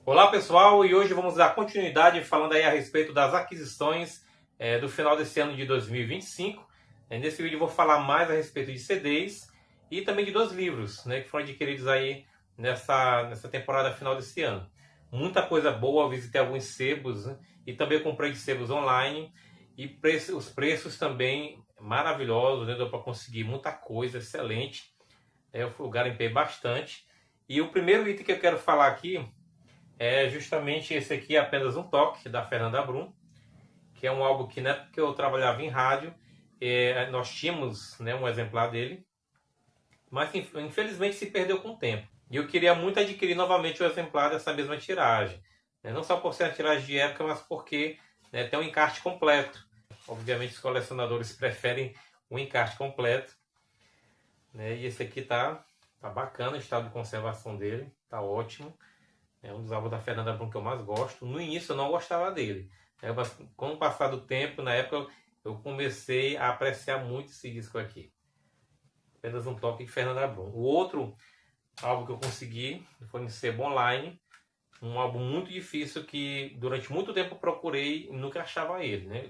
Olá pessoal, e hoje vamos dar continuidade falando aí a respeito das aquisições do final desse ano de 2025. Nesse vídeo eu vou falar mais a respeito de CDs e também de dois livros, né, que foram adquiridos aí nessa temporada final desse ano. Muita coisa boa, eu visitei alguns sebos, né, e também comprei de sebos online e os preços também maravilhosos, né, deu para conseguir muita coisa, excelente. Eu garimpei bastante. E o primeiro item que eu quero falar aqui é justamente esse aqui, Apenas um Toque, da Fernanda Brum, que é um álbum que na época que eu trabalhava em rádio, nós tínhamos, né, um exemplar dele, mas infelizmente se perdeu com o tempo. E eu queria muito adquirir novamente o exemplar dessa mesma tiragem. Né? Não só por ser uma tiragem de época, mas porque, né, tem um encarte completo. Obviamente os colecionadores preferem o encarte completo. Né? E esse aqui tá bacana, o estado de conservação dele, tá ótimo. É um dos álbuns da Fernanda Brum que eu mais gosto. No início eu não gostava dele, mas com o passar do tempo, na época eu comecei a apreciar muito esse disco aqui. Apenas um Toque de Fernanda Brum. O outro álbum que eu consegui foi no Sebo Online, um álbum muito difícil que durante muito tempo eu procurei e nunca achava ele. Né?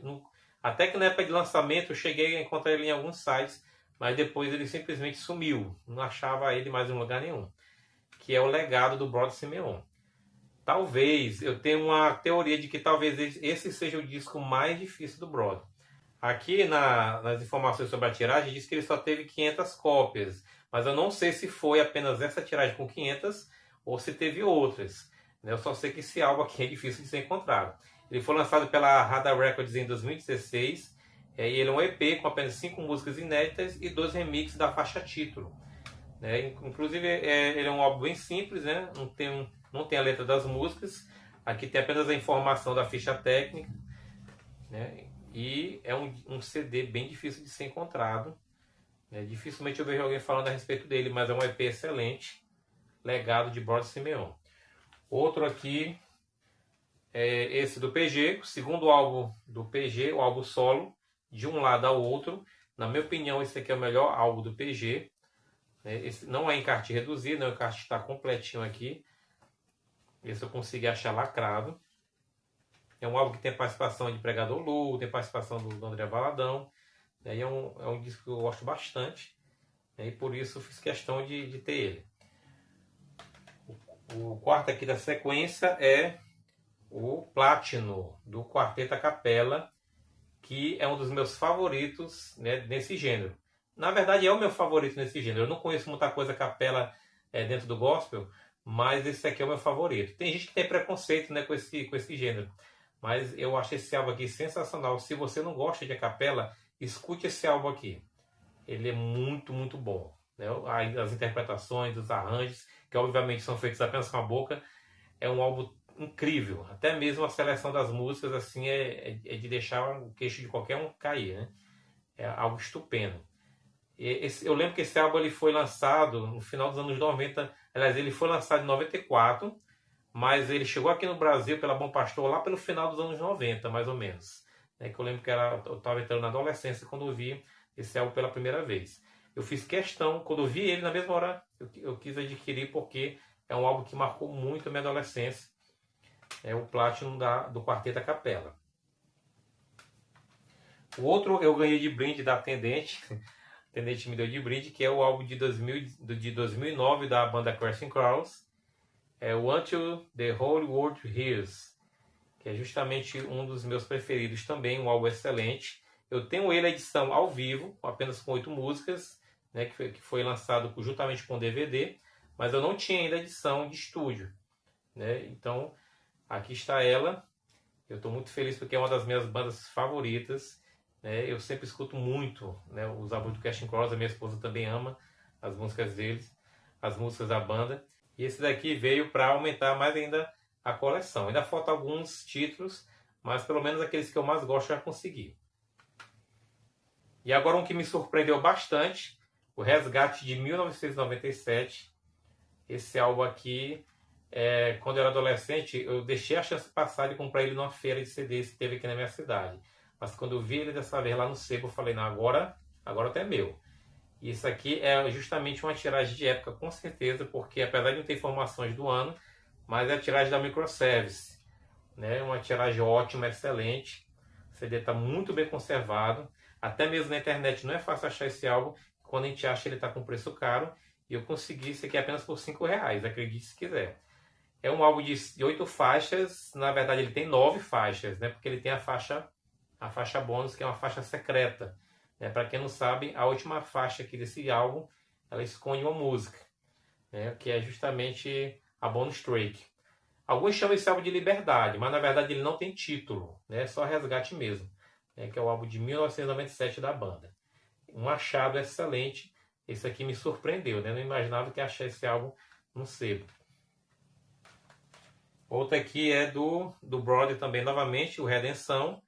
Até que na época de lançamento eu cheguei a encontrar ele em alguns sites, mas depois ele simplesmente sumiu. Não achava ele mais em lugar nenhum. Que é o Legado do Brother Simeon. Talvez, eu tenho uma teoria de que talvez esse seja o disco mais difícil do Brother. Aqui nas informações sobre a tiragem diz que ele só teve 500 cópias, mas eu não sei se foi apenas essa tiragem com 500 ou se teve outras. Eu só sei que esse álbum aqui é difícil de ser encontrado. Ele foi lançado pela Radar Records em 2016 e ele é um EP com apenas 5 músicas inéditas e 2 remixes da faixa título. Inclusive ele é um álbum bem simples, né? Não tem a letra das músicas, aqui tem apenas a informação da ficha técnica, né? E é um CD bem difícil de ser encontrado, né? Dificilmente eu vejo alguém falando a respeito dele, mas é um EP excelente, Legado de Brother Simeon. Outro aqui é esse do PG, o segundo álbum do PG, o álbum solo, de um lado ao outro. Na minha opinião, esse aqui é o melhor álbum do PG. Esse não é encarte reduzido, o encarte está completinho aqui. Esse eu consegui achar lacrado. É um álbum que tem participação de Pregador Lu, tem participação do André Valadão. É um disco que eu gosto bastante. E por isso fiz questão de ter ele. O quarto aqui da sequência é o Platino, do Quarteto a Capella, que é um dos meus favoritos, né, nesse gênero. Na verdade é o meu favorito nesse gênero. Eu não conheço muita coisa capela dentro do gospel, mas esse aqui é o meu favorito. Tem gente que tem preconceito, né, com esse gênero, mas eu acho esse álbum aqui sensacional. Se você não gosta de a capela, escute esse álbum aqui. Ele é muito, muito bom. Né? As interpretações, os arranjos, que obviamente são feitos apenas com a boca, é um álbum incrível. Até mesmo a seleção das músicas assim é de deixar o queixo de qualquer um cair. Né? É algo estupendo. Eu lembro que esse álbum ele foi lançado no final dos anos 90. Aliás, ele foi lançado em 94, mas ele chegou aqui no Brasil pela Bom Pastor lá pelo final dos anos 90, mais ou menos. Que eu lembro que eu estava entrando na adolescência quando eu vi esse álbum pela primeira vez. Eu fiz questão, quando eu vi ele, na mesma hora eu quis adquirir, porque é um álbum que marcou muito a minha adolescência. É o Platinum do Quarteto a Capella. O outro eu ganhei de brinde da Atendente. A Atendente me deu de brinde, que é o álbum de 2009 da banda Casting Crowns. É o Until the Whole World Hears, que é justamente um dos meus preferidos também, um álbum excelente. Eu tenho ele a edição ao vivo, apenas com 8 músicas, né, que foi lançado juntamente com o DVD, mas eu não tinha ainda a edição de estúdio. Né? Então, aqui está ela. Eu estou muito feliz porque é uma das minhas bandas favoritas. Né? Eu sempre escuto muito, né, os álbuns do Casting Crowns, a minha esposa também ama as músicas deles, as músicas da banda. E esse daqui veio para aumentar mais ainda a coleção. Ainda faltam alguns títulos, mas pelo menos aqueles que eu mais gosto já consegui. E agora um que me surpreendeu bastante, o Resgate de 1997. Esse álbum aqui, quando eu era adolescente, eu deixei a chance passar de comprar ele numa feira de CDs que teve aqui na minha cidade. Mas quando eu vi ele dessa vez lá no sebo, eu falei, não, agora até é meu. E isso aqui é justamente uma tiragem de época, com certeza, porque apesar de não ter informações do ano, mas é a tiragem da Microservice, né? Uma tiragem ótima, excelente. O CD está muito bem conservado. Até mesmo na internet não é fácil achar esse álbum. Quando a gente acha, ele está com preço caro. E eu consegui isso aqui apenas por R$5, acredite se quiser. É um álbum de 8 faixas. Na verdade, ele tem 9 faixas, né? Porque ele tem a faixa bônus, que é uma faixa secreta. Né? Para quem não sabe, a última faixa aqui desse álbum, ela esconde uma música, né? Que é justamente a bonus track. Alguns chamam esse álbum de Liberdade, mas na verdade ele não tem título, né? É só Resgate mesmo, né? Que é o álbum de 1997 da banda. Um achado excelente. Esse aqui me surpreendeu, né? Não imaginava que ia achar esse álbum num sebo. Outro aqui é do Brother também, novamente, o Redenção.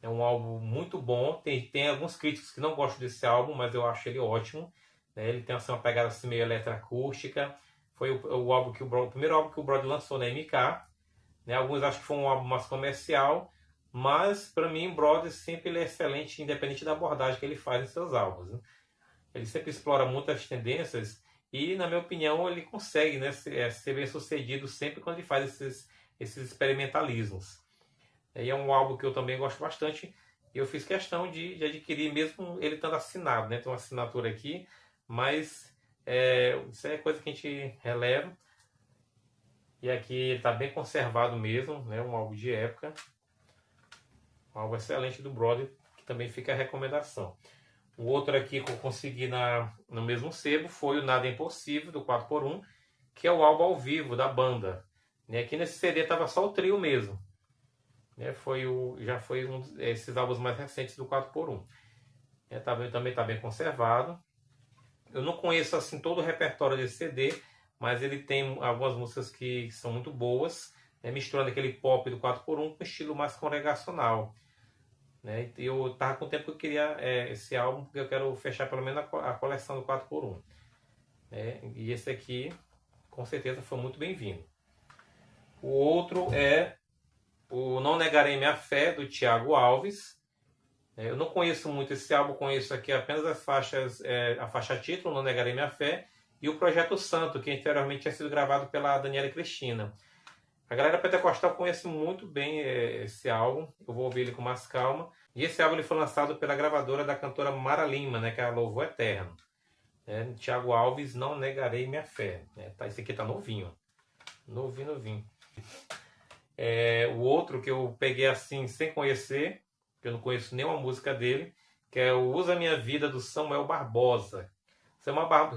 É um álbum muito bom. Tem alguns críticos que não gostam desse álbum, mas eu acho ele ótimo. Né? Ele tem assim, uma pegada assim, meio eletroacústica. Foi o primeiro álbum que o Brother lançou na MK. Né? Alguns acham que foi um álbum mais comercial, mas para mim o Brother sempre ele é excelente, independente da abordagem que ele faz em seus álbuns. Né? Ele sempre explora muitas tendências e, na minha opinião, ele consegue, né, ser bem sucedido sempre quando ele faz esses experimentalismos. E é um álbum que eu também gosto bastante. Eu fiz questão de adquirir, mesmo ele estando assinado, né? Tem uma assinatura aqui, mas isso é coisa que a gente releva. E aqui ele está bem conservado mesmo, né? Um álbum de época. Um álbum excelente do Brother, que também fica a recomendação. O outro aqui que eu consegui no mesmo sebo foi o Nada é Impossível, do 4x1, que é o álbum ao vivo da banda. Aqui nesse CD estava só o trio mesmo. Já foi esses álbuns mais recentes do 4x1. Também está bem conservado. Eu não conheço assim todo o repertório desse CD, mas ele tem algumas músicas que são muito boas, né, misturando aquele pop do 4x1 com estilo mais congregacional. Né? Eu estava com o tempo que eu queria esse álbum, porque eu quero fechar pelo menos a coleção do 4x1. Né? E esse aqui, com certeza, foi muito bem-vindo. O outro é o Não Negarei Minha Fé, do Thiago Alves. Eu não conheço muito esse álbum, conheço aqui apenas as faixas, a faixa título, Não Negarei Minha Fé, e o Projeto Santo, que anteriormente tinha sido gravado pela Daniela Cristina. A galera pentecostal conhece muito bem esse álbum, eu vou ouvir ele com mais calma. E esse álbum ele foi lançado pela gravadora da cantora Mara Lima, né, que é a Louvor Eterno. Thiago Alves, Não Negarei Minha Fé. Esse aqui tá novinho. Novinho. O outro que eu peguei assim, sem conhecer, que eu não conheço nenhuma música dele, que é o Usa Minha Vida, do Samuel Barbosa.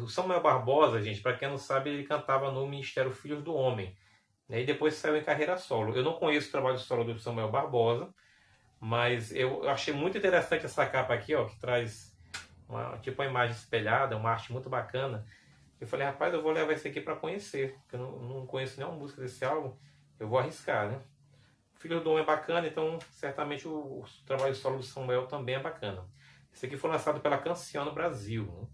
O Samuel Barbosa, gente, para quem não sabe, ele cantava no Ministério Filhos do Homem. E depois saiu em carreira solo. Eu não conheço o trabalho solo do Samuel Barbosa, mas eu achei muito interessante essa capa aqui, ó, que traz uma imagem espelhada, uma arte muito bacana. Eu falei, rapaz, eu vou levar esse aqui para conhecer, porque eu não conheço nenhuma música desse álbum, eu vou arriscar, né? O Filho do Homem é bacana, então certamente o trabalho solo do Samuel também é bacana. Esse aqui foi lançado pela Canciano Brasil. Né?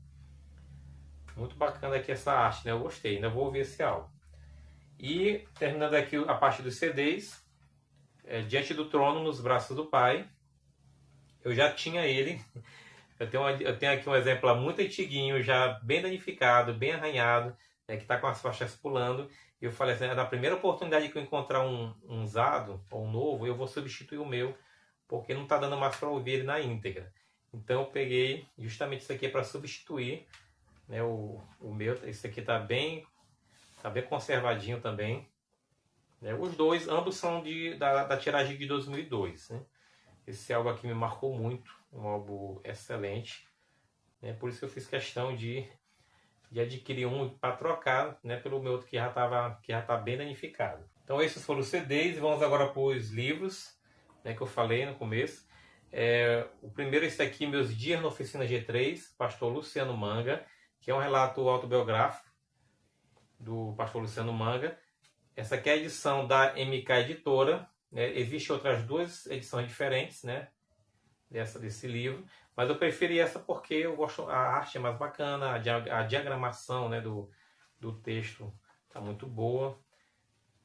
Muito bacana aqui essa arte, né? Eu gostei, ainda vou ouvir esse álbum. E terminando aqui a parte dos CDs, Diante do Trono, Nos Braços do Pai. Eu já tinha ele. Eu tenho aqui um exemplar muito antiguinho, já bem danificado, bem arranhado, que está com as faixas pulando. E eu falei assim, na primeira oportunidade que eu encontrar um usado ou um novo, eu vou substituir o meu, porque não está dando mais para ouvir ele na íntegra. Então eu peguei justamente isso aqui para substituir, né, o meu. Esse aqui está bem conservadinho também. Os dois, ambos são da tiragem de 2002. Né? Esse álbum aqui me marcou muito, um álbum excelente. Por isso que eu fiz questão de adquirir um para trocar, né, pelo meu outro que já tá bem danificado. Então esses foram os CDs e vamos agora para os livros, né, que eu falei no começo. O primeiro é esse aqui, Meus Dias na Oficina G3, pastor Luciano Manga, que é um relato autobiográfico do pastor Luciano Manga. Essa aqui é a edição da MK Editora. Existem outras duas edições diferentes, né, desse livro, mas eu preferi essa porque eu gosto, a arte é mais bacana, a diagramação, né, do texto está muito boa,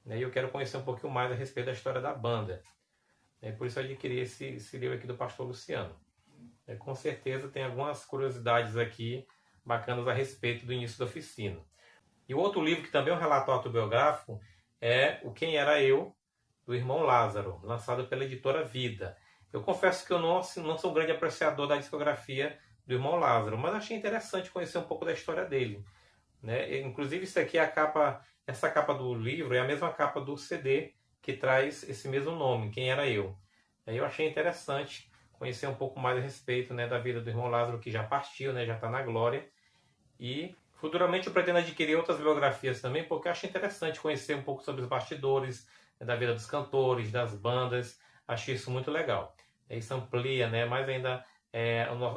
né, e eu quero conhecer um pouquinho mais a respeito da história da banda. Por isso eu adquiri esse livro aqui do pastor Luciano. Com certeza tem algumas curiosidades aqui bacanas a respeito do início da oficina. E o outro livro, que também é um relato autobiográfico, é o Quem Era Eu, do irmão Lázaro, lançado pela editora Vida. Eu confesso que eu não sou um grande apreciador da discografia do irmão Lázaro, mas achei interessante conhecer um pouco da história dele, né? Inclusive, isso aqui é a capa, essa capa do livro é a mesma capa do CD que traz esse mesmo nome, Quem Era Eu. Aí eu achei interessante conhecer um pouco mais a respeito, né, da vida do irmão Lázaro, que já partiu, né, já está na glória. E futuramente eu pretendo adquirir outras biografias também, porque eu acho interessante conhecer um pouco sobre os bastidores, né, da vida dos cantores, das bandas. Achei isso muito legal. Isso amplia, né, mais ainda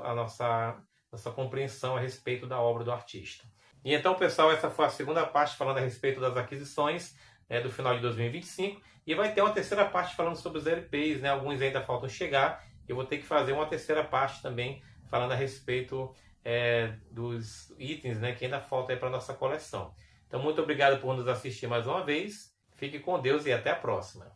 a nossa compreensão a respeito da obra do artista. E então, pessoal, essa foi a segunda parte falando a respeito das aquisições, né, do final de 2025. E vai ter uma terceira parte falando sobre os LPs, né? Alguns ainda faltam chegar. Eu vou ter que fazer uma terceira parte também falando a respeito dos itens, né, que ainda faltam para a nossa coleção. Então, muito obrigado por nos assistir mais uma vez. Fique com Deus e até a próxima.